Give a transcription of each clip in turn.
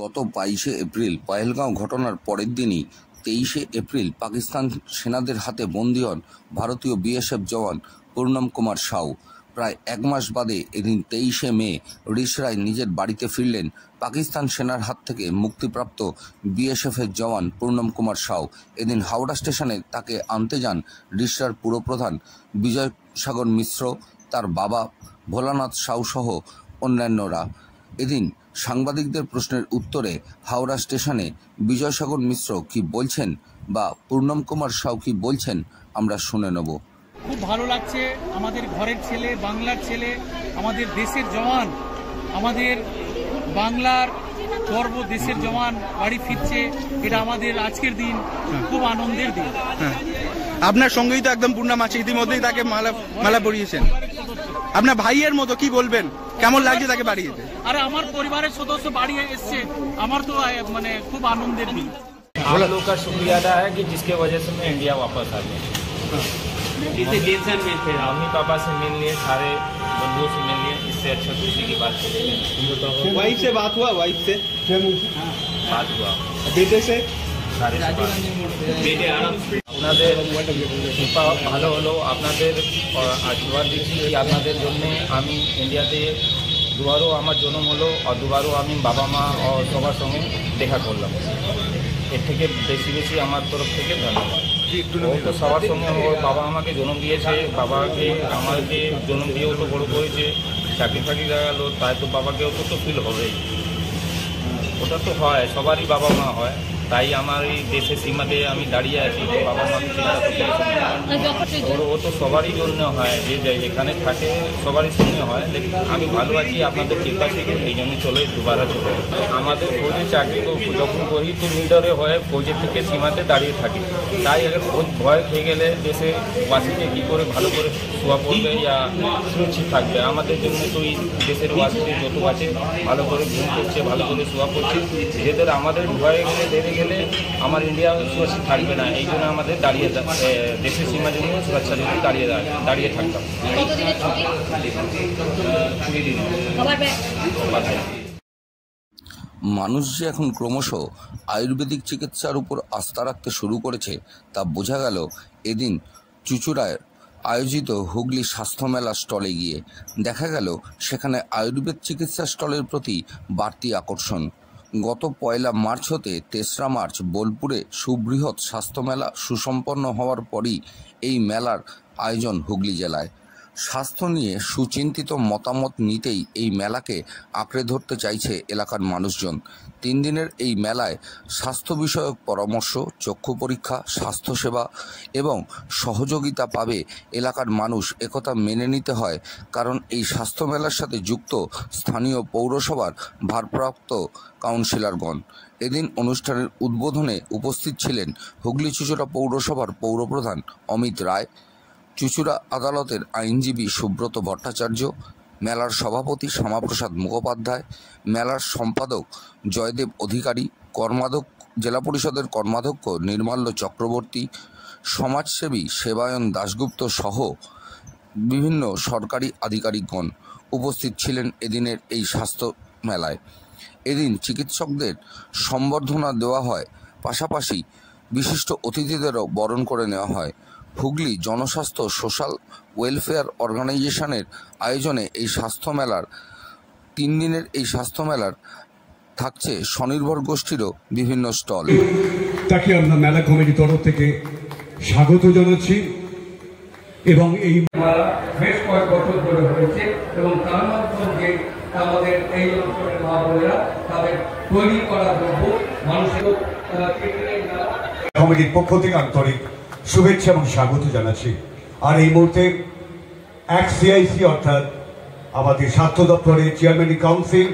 গত 22শে এপ্রিল পহেলগাঁও ঘটনার পরের দিনই 23শে এপ্রিল পাকিস্তান সেনাদের হাতে বন্দী হন ভারতীয় বিএসএফ জওয়ান পূর্ণম কুমার সাউ। প্রায় এক মাস বাদে এদিন 23শে মে রিসরায় নিজের বাড়িতে ফিরলেন পাকিস্তান সেনার হাত থেকে মুক্তিপ্রাপ্ত বিএসএফের জওয়ান পূর্ণম কুমার সাউ। এদিন হাওড়া স্টেশনে তাকে আনতে যান রিসরার পুরপ্রধান বিজয় সাগর মিশ্র, তার বাবা ভোলানাথ সাউ সহ অন্যান্যরা। এদিন সাংবাদিকদের প্রশ্নের উত্তরে হাওড়া স্টেশনে বিজয়সাগর মিশ্র কি বলছেন বা পূর্ণম কুমার সাউ কি বলছেন আমরা শুনে নেব। খুব ভালো লাগছে, আমাদের ঘরের ছেলে, বাংলার ছেলে, আমাদের দেশের জওয়ান, আমাদের বাংলার গর্ব, দেশের জওয়ান বাড়ি ফিরছে। এটা আমাদের আজকের দিন খুব আনন্দের দিন। আপনার সঙ্গেই তো একদম পূর্ণম আছে, ইতিমধ্যেই তাকে মালা পরিয়েছেন। আপনার ভাইয়ের মতো কি বলবেন, কেমন লাগছে তাকে বাড়ি যেতে? আরে আমার পরিবারের সদস্য বাড়ি এসছে, আমার তো মানে খুব আনন্দের দিন। आप लोग का शुक्रिया अदा है कि जिसके वजह से मैं इंडिया वापस आ गया। टेंशन में थे, मम्मी पापा से मिल लिए, सारे बंधुओं से मिल लिए, इससे अच्छा खुशी की बात है। वाइफ से बात हुआ? वाइफ से बात हुआ, बेटे से সারে আপনাদের কৃপা ভালো হলো, আপনাদের আশীর্বাদ দিচ্ছি কি আপনাদের জন্যে আমি ইন্ডিয়াতে দুবারও আমার জন্ম হলো, আর দুবারও আমি বাবা মা ও সবার সঙ্গে দেখা করলাম। এর থেকে বেশি বেশি আমার তরফ থেকে ধন্যবাদ। ও তো সবার সঙ্গে ওর বাবা আমাকে জন্ম দিয়েছে, বাবাকে আমাকে জন্ম দিয়েও তো বড় করেছে, চাকরি ফাকরি গেল, তাই তো বাবাকেও তো ফিল হবেই। ওটা তো হয়, সবারই বাবা মা হয়, তাই আমার এই দেশের সীমাতে আমি দাঁড়িয়ে আছি, বাবা মাকে চিন্তা করতে। ও তো সবারই জন্য হয়, যে যেখানে থাকে সবারই সঙ্গে হয়। লেকিন আমি ভালো আছি আপনাদের কৃপা থেকে, এই জন্য চলে দুবারা চলে। আমাদের ফৌজে চাকরি যখন করি তো লিডারে হয়ে ফৌজের থেকে সীমাতে দাঁড়িয়ে থাকি, তাই আগে ফৌজ ভয় খেয়ে গেলে দেশে বাসীকে কী করে ভালো করে শোয়া পড়বে ইয়া সুরক্ষিত থাকবে। আমাদের জন্য তো এই দেশের বাসীতে যত আছে ভালো করে ঘুম করছে, ভালো করে শোয়া পড়ছে। যেদের আমাদের ভয়ে গেলে গেলে আমার ইন্ডিয়া সুরক্ষিত থাকবে না, এই জন্য আমাদের দাঁড়িয়ে দেশের সীমার জন্য সুরক্ষার জন্য দাঁড়িয়ে থাকতাম। মানুষ যে এখন ক্রমশ আয়ুর্বেদিক চিকিৎসার উপর আস্থা রাখতে শুরু করেছে তা বোঝা গেল এদিন চুঁচুড়ায় আয়োজিত হুগলি স্বাস্থ্য মেলা স্টলে গিয়ে। দেখা গেল সেখানে আয়ুর্বেদ চিকিৎসা স্টলের প্রতি বাড়তি আকর্ষণ। গত 1 মার্চ হতে 3রা মার্চ বোলপুরে সুবৃহৎ স্বাস্থ্যমেলা সুসম্পন্ন হওয়ার পরই এই মেলার আয়োজন হুগলি জেলায়। স্বাস্থ্য নিয়ে সুচিন্তিত মতামত নিতেই এই মেলাকে আঁকড়ে ধরতে চাইছে এলাকার মানুষজন। 3 দিনের এই মেলায় স্বাস্থ্য বিষয়ক পরামর্শ, চক্ষু পরীক্ষা, স্বাস্থ্যসেবা এবং সহযোগিতা পাবে এলাকার মানুষ। একথা মেনে নিতে হয়, কারণ এই স্বাস্থ্য মেলার সাথে যুক্ত স্থানীয় পৌরসভার ভারপ্রাপ্ত কাউন্সিলরগণ। এদিন অনুষ্ঠানের উদ্বোধনে উপস্থিত ছিলেন হুগলি চুঁচুড়া পৌরসভার পৌরপ্রধান অমিত রায়, চুঁচুড়া আদালতের আইনজীবী সুব্রত ভট্টাচার্য, মেলার সভাপতি শ্যামাপ্রসাদ মুখোপাধ্যায়, মেলার সম্পাদক জয়দেব অধিকারী, জেলা পরিষদের কর্মাধ্যক্ষ নির্মাল্য চক্রবর্তী, সমাজসেবী সেবায়ন দাশগুপ্ত সহ বিভিন্ন সরকারি আধিকারিকগণ উপস্থিত ছিলেন এদিনের এই স্বাস্থ্য মেলায়। এদিন চিকিৎসকদের সম্বর্ধনা দেওয়া হয়, পাশাপাশি বিশিষ্ট অতিথিদেরও বরণ করে নেওয়া হয়। হুগলি জনস্বাস্থ্য সোশ্যাল ওয়েলফেয়ার অর্গানাইজেশনের আয়োজনে এই স্বাস্থ্য মেলার 3 দিনের এই স্বাস্থ্য মেলার থাকছে স্বনির্ভর গোষ্ঠীরও বিভিন্ন স্টল। তাকে আমরা মেলা কমিটির তরফ থেকে স্বাগত জানাচ্ছি। এবং এই মেলা বেশ কয়েক বছর ধরে হয়েছে এবং তার মাধ্যমে আমাদের এই অঞ্চলের মা বোনেরা তাদের তৈরি করা দ্রব্য মানুষের কমিটির পক্ষ থেকে আন্তরিক শুভেচ্ছা এবং স্বাগত জানাচ্ছি। আর এই মুহূর্তে CIC অর্থাৎ আমাদের স্বাস্থ্য দপ্তরের চেয়ারম্যান কাউন্সিল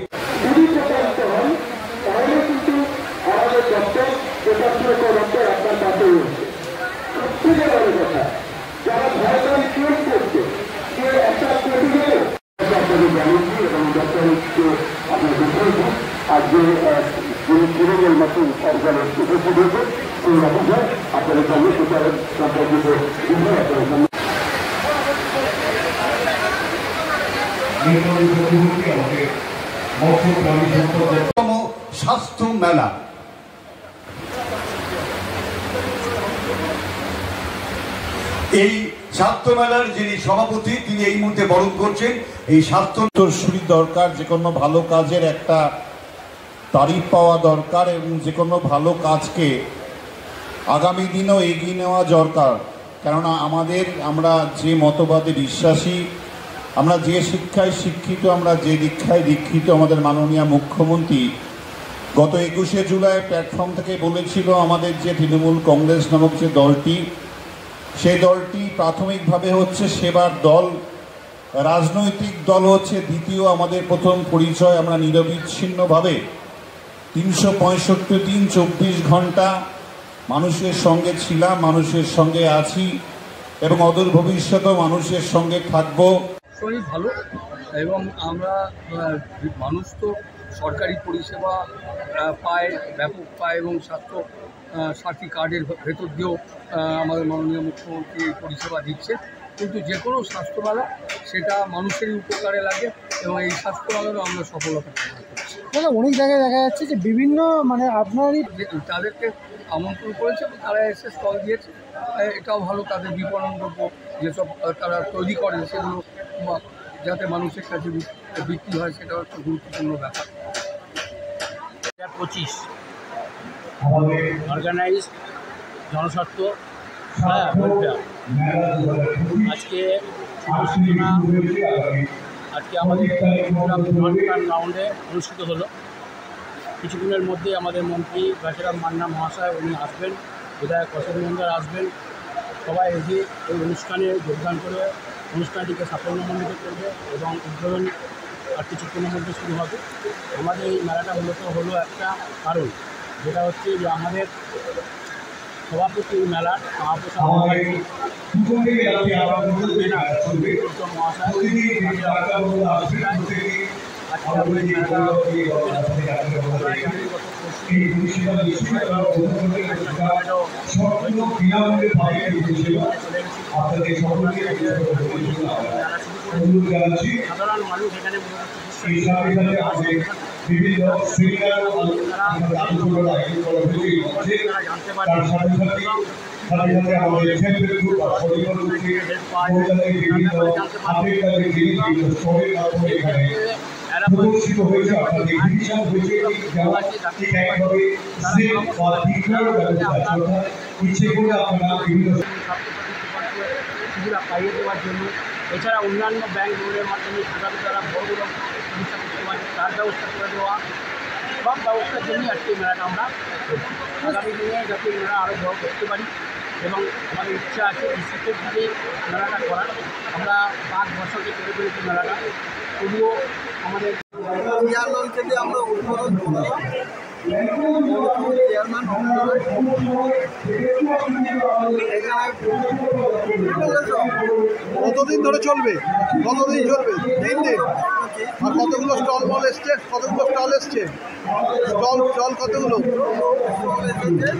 স্বাস্থ্য মেলা। এই স্বাস্থ্য মেলার যিনি সভাপতি তিনি এই মুহূর্তে বরণ করছেন। এই স্বাস্থ্য উত্তরসূরি দরকার, যে কোনো ভালো কাজের একটা তারিফ পাওয়া দরকার এবং যে কোনো ভালো কাজকে আগামী দিনেও এগিয়ে নেওয়া দরকার। কেননা আমরা যে মতবাদে বিশ্বাসী, আমরা যে শিক্ষায় শিক্ষিত, আমরা যে দীক্ষায় দীক্ষিত, আমাদের মাননীয় মুখ্যমন্ত্রী গত 21শে জুলাই প্ল্যাটফর্ম থেকে বলেছিল আমাদের যে তৃণমূল কংগ্রেস নামক যে দলটি, সেই দলটি প্রাথমিকভাবে হচ্ছে সেবার দল, রাজনৈতিক দল হচ্ছে দ্বিতীয়। আমাদের প্রথম পরিচয়, আমরা নিরবিচ্ছিন্নভাবে 365 দিন 24 ঘন্টা মানুষের সঙ্গে ছিলাম, মানুষের সঙ্গে আছি এবং অদূর ভবিষ্যতেও মানুষের সঙ্গে থাকবো। শরীর ভালো এবং আমরা মানুষ তো সরকারি পরিষেবা পায়, ব্যাপক পায় এবং স্বাস্থ্য সাথী কার্ডের ভেতর দিয়েও আমাদের মাননীয় মুখ্যমন্ত্রী পরিষেবা দিচ্ছে। কিন্তু যে কোনো স্বাস্থ্যমেলা সেটা মানুষেরই উপকারে লাগে এবং এই স্বাস্থ্যমেলারও আমরা সফলতা কামনা করছি। অনেক জায়গায় দেখা যাচ্ছে যে বিভিন্ন আপনারই তাদেরকে আমন্ত্রণ করেছে, তারা এসে স্টল দিয়েছে, এটাও ভালো। তাদের বিপণন দ্রব্য যেসব তারা তৈরি করেন সেগুলো যাতে মানুষের কাছে বিক্রি হয় সেটাও একটা গুরুত্বপূর্ণ ব্যাপার। 2025 অর্গানাইজ জনস্বার্থ আজকে আমাদের রাউন্ডে অনুষ্ঠিত হলো। কিছুদিনের মধ্যে আমাদের মন্ত্রী ঘাসেরাম মান্না মহাশয় উনি আসবেন, বিধায়ক অশোক মন্ডল আসবেন, সবাই এসে এই অনুষ্ঠানে যোগদান করে অনুষ্ঠানটিকে সাফল্যমণ্ডিত করবে এবং উদ্বোধন আর কিছুক্ষণের মধ্যে শুরু হবে। আমাদের এই মেলাটা মূলত হলো একটা কারণ, যেটা হচ্ছে যে আমাদের সভাপতি মেলার মহাশয় সাধারণ মানুষ এখানে বিভিন্ন সেমিনার জানতে পারে। প্রদর্শিত হয়েছে অর্থাৎ এক্সিবিশন হয়েছে, ঠিক একভাবে ইচ্ছে করে আপনারা বিভিন্ন সুবিধা পাইয়ে দেওয়ার জন্য, এছাড়া অন্যান্য ব্যাংক লোনের মাধ্যমে কীভাবে তারা বড় বড় চিকিৎসা করতে পারে তার ব্যবস্থা করে দেওয়া, সব ব্যবস্থার জন্যই আজকে মেলাটা আমরা আগামী দিনে যাতে মেলা আরও বড় করতে পারি এবং আমাদের ইচ্ছা আছে বিশেষভাবে মেলাটা করার। আমরা 5 বছরকে তৈরি করেছি মেলাটা, তবুও আমাদের চেয়ারম্যান থেকে আমরা উদ্বোধন করলাম। চেয়ারম্যান কতদিন ধরে চলবে? 3 দিন। আর কতগুলো স্টল এসছে? স্টল কতগুলো?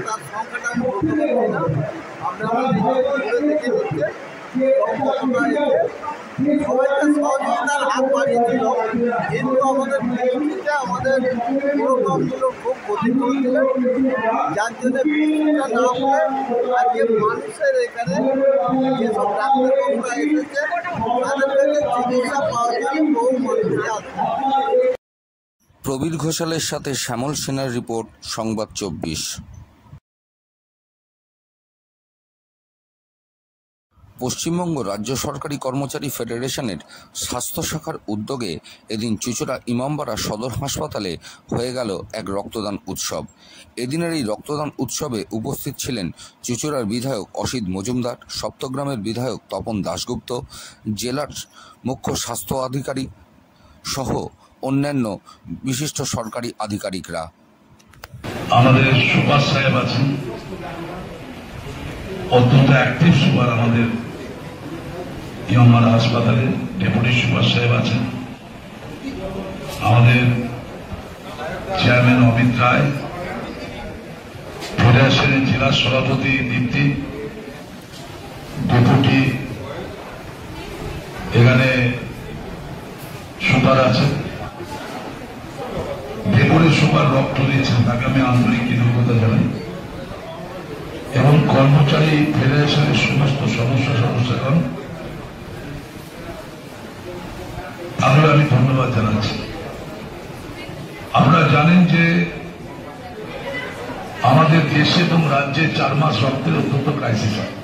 তার সংখ্যাটা আমি বলতে পারছি না। আমরা দেখে হচ্ছে সবাইকে সহযোগিতার হাত বাড়িয়েছিল, কিন্তু আমাদের বৃষ্টিটা আমাদের প্রোগ্রামগুলো খুব ক্ষতি করেছিল, যার জন্য বৃষ্টিটা না হলে আজকে মানুষের এখানে যেসব ডাক্তারবাবুরা এসেছে তাদের থেকে চিকিৎসা পাওয়ার জন্য বহু মানুষই আছে। প্রবীর ঘোষালের সাথে শ্যামল সেনার রিপোর্ট, সংবাদ 24। পশ্চিমবঙ্গ রাজ্য সরকারি কর্মচারী ফেডারেশনের স্বাস্থ্য শাখার উদ্যোগে এদিন চুঁচুড়া ইমামবাড়া সদর হাসপাতালে হয়ে গেল এক রক্তদান উৎসব। এদিনের এই রক্তদান উৎসবে উপস্থিত ছিলেন চুঁচুড়ার বিধায়ক অসিত মজুমদার, সপ্তগ্রামের বিধায়ক তপন দাশগুপ্ত, জেলার মুখ্য স্বাস্থ্য আধিকারিক সহ অন্যান্য বিশিষ্ট সরকারি আধিকারিকরা। আমাদের সুপার সাহেব আছেন, অত্যন্ত অ্যাক্টিভ সুপার আমাদের ইমামবাড়া হাসপাতালে, ডেপুটি সুপার সাহেব আছেন, আমাদের চেয়ারম্যান অমিত রায়, ফেডারেশনের জেলা সভাপতি দীপ্তি, ডেপুটি এখানে সুপার আছেন, ডেপুটি সুপার রক্ত দিয়েছেন তাকে আমি আন্তরিক কৃতজ্ঞতা জানাই এবং কর্মচারী ফেডারেশনের সমস্ত সদস্যগণ তাহলে আমি ধন্যবাদ জানাচ্ছি। আপনারা জানেন যে আমাদের দেশে এবং রাজ্যে 4 মাস রক্তের অত্যন্ত ক্রাইসিস হয়,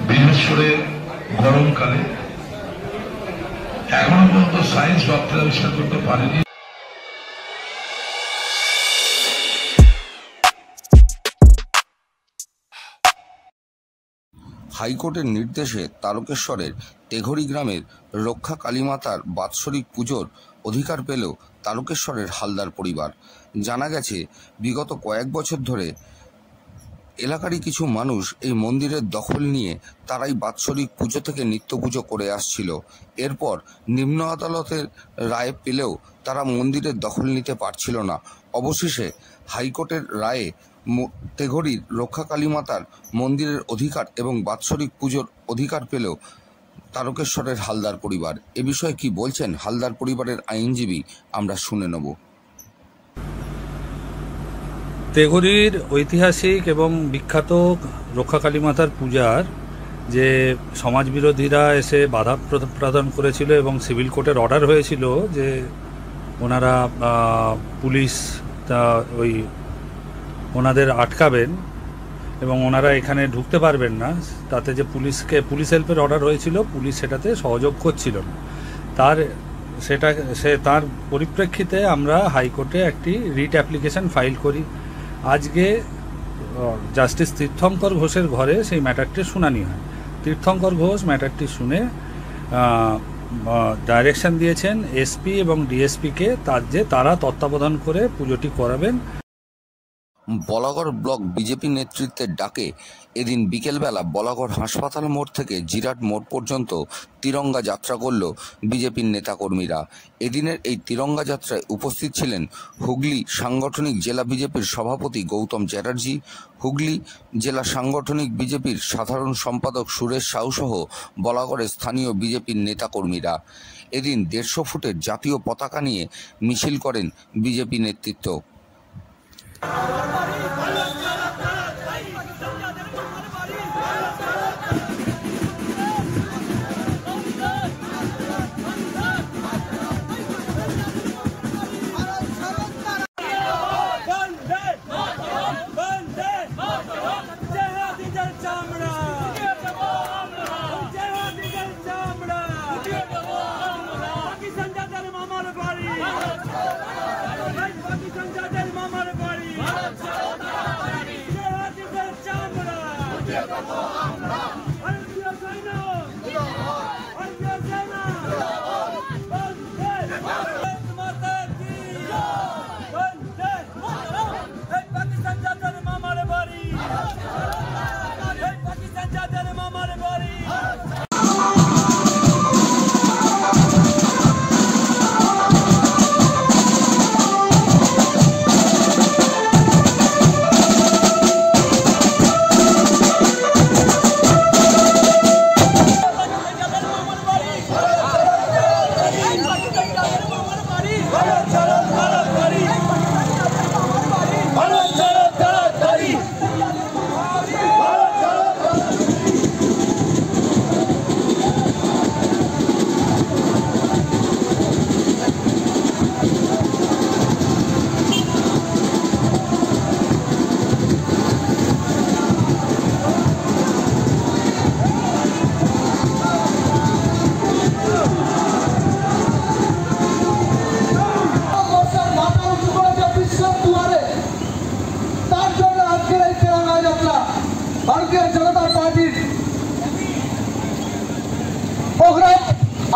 বিশেষ করে গরমকালে। এখনো পর্যন্ত সায়েন্স রক্তের আবিষ্কার করতে পারেনি। হাইকোর্টের নির্দেশে তারকেশ্বরের তেঘরি গ্রামের রক্ষা কালীমাতার বাৎসরিক পুজোর অধিকার পেল তারকেশ্বরের হালদার পরিবার। জানা গেছে বিগত কয়েক বছর ধরে এলাকারই কিছু মানুষ এই মন্দিরের দখল নিয়ে তারাই বাৎসরিক পুজো থেকে নিত্য পুজো করে আসছিল। এরপর নিম্ন আদালতের রায় পেলেও তারা মন্দিরের দখল নিতে পারছিল না। অবশেষে হাইকোর্টের রায়ে তেঘরির রক্ষা কালীমাতার মন্দিরের অধিকার এবং বাৎসরিক পুজোর অধিকার পেল তারকেশ্বরের হালদার পরিবার। এ বিষয়ে কি বলছেন হালদার পরিবারের আইনজীবী, আমরা শুনে নেব। তেঘরির ঐতিহাসিক এবং বিখ্যাত রক্ষা কালীমাতার পূজার যে সমাজবিরোধীরা এসে বাধা প্রদান করেছিল এবং সিভিল কোর্টের অর্ডার হয়েছিল যে ওনারা পুলিশ ওনাদের আটকাবেন এবং ওনারা এখানে ঢুকতে পারবেন না, তাতে যে পুলিশ হেল্পের অর্ডার হয়েছিল, পুলিশ সেটাতে সহযোগ করছিল না। তার পরিপ্রেক্ষিতে আমরা হাইকোর্টে একটি রিট অ্যাপ্লিকেশন ফাইল করি। আজকে জাস্টিস তীর্থঙ্কর ঘোষের ঘরে সেই ম্যাটারটির শুনানি হয়। তীর্থঙ্কর ঘোষ ম্যাটারটি শুনে ডাইরেকশন দিয়েছেন এসপি এবং ডিএসপিকে তারা তত্ত্বাবধান করে পুজোটি করাবেন। বলাগড় ব্লক বিজেপি নেতৃত্বের ডাকে এদিন বিকেলবেলা বলাগড় হাসপাতাল মোড় থেকে জিরাট মোড় পর্যন্ত তিরঙ্গা যাত্রা করল বিজেপির নেতাকর্মীরা। এদিনের এই তিরঙ্গা যাত্রায় উপস্থিত ছিলেন হুগলি সাংগঠনিক জেলা বিজেপির সভাপতি গৌতম চ্যাটার্জি, হুগলি জেলা সাংগঠনিক বিজেপির সাধারণ সম্পাদক সুরেশ সাউ সহ বলাগড়ের স্থানীয় বিজেপির নেতাকর্মীরা। এদিন 150 ফুটের জাতীয় পতাকা নিয়ে মিছিল করেন বিজেপি নেতৃত্ব।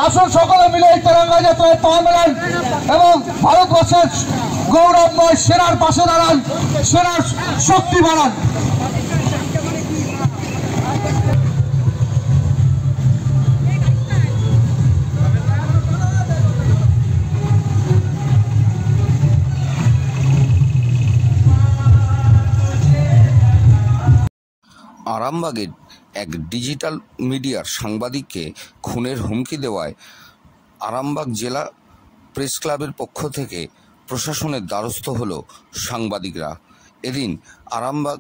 আসুন সকলে মিলে এই তেরঙ্গা যাত্রায় পা মেলান এবং ভারতবর্ষের গৌরবময় সেনার পাশে দাঁড়ান, সেনার শক্তি বাড়ান। আরামবাগের এক ডিজিটাল মিডিয়ার সাংবাদিককে খুনের হুমকি দেওয়ায় আরামবাগ জেলা প্রেস ক্লাবের পক্ষ থেকে প্রশাসনের দ্বারস্থ হলো সাংবাদিকরা। এদিন আরামবাগ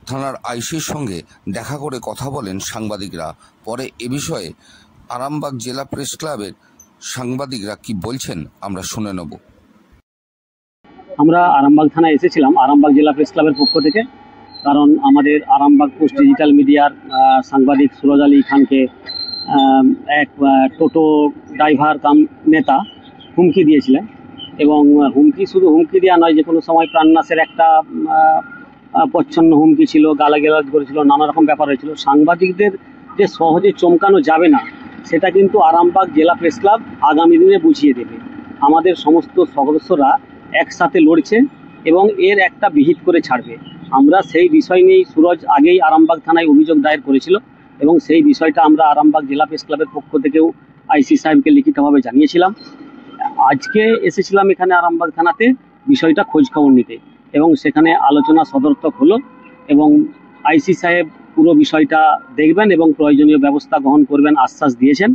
থানার আইসির সঙ্গে দেখা করে কথা বলেন সাংবাদিকরা। পরে এ বিষয়ে আরামবাগ জেলা প্রেস ক্লাবের সাংবাদিকরা কি বলছেন আমরা শুনে নেব। আমরা আরামবাগ থানায় এসেছিলাম আরামবাগ জেলা প্রেস ক্লাবের পক্ষ থেকে, কারণ আমাদের আরামবাগ পোস্ট ডিজিটাল মিডিয়ার সাংবাদিক সুরজ আলী খানকে এক টোটো ড্রাইভার কাম নেতা হুমকি দিয়েছিলেন, এবং শুধু হুমকি দেওয়া নয়, যে কোনো সময় প্রাণনাশের একটা প্রচ্ছন্ন হুমকি ছিল, গালাগালাজ করেছিল, নানা রকম ব্যাপার হয়েছিল। সাংবাদিকদের যে সহজে চমকানো যাবে না, সেটা কিন্তু আরামবাগ জেলা প্রেস ক্লাব আগামী দিনে বুঝিয়ে দেবে। আমাদের সমস্ত সদস্যরা একসাথে লড়ছে এবং এর একটা বিহিত করে ছাড়বে। আমরা সেই বিষয় নিয়েই সুরজ আগেই আরামবাগ থানায় অভিযোগ দায়ের করেছিল, এবং সেই বিষয়টা আমরা আরামবাগ জেলা প্রেস ক্লাবের পক্ষ থেকেও আইসি সাহেবকে লিখিতভাবে জানিয়েছিলাম। আজকে এসেছিলাম এখানে আরামবাগ থানাতে বিষয়টা খোঁজ খবর নিতে, এবং সেখানে আলোচনা সদর্থক হলো, এবং আইসি সাহেব পুরো বিষয়টা দেখবেন এবং প্রয়োজনীয় ব্যবস্থা গ্রহণ করবেন আশ্বাস দিয়েছেন।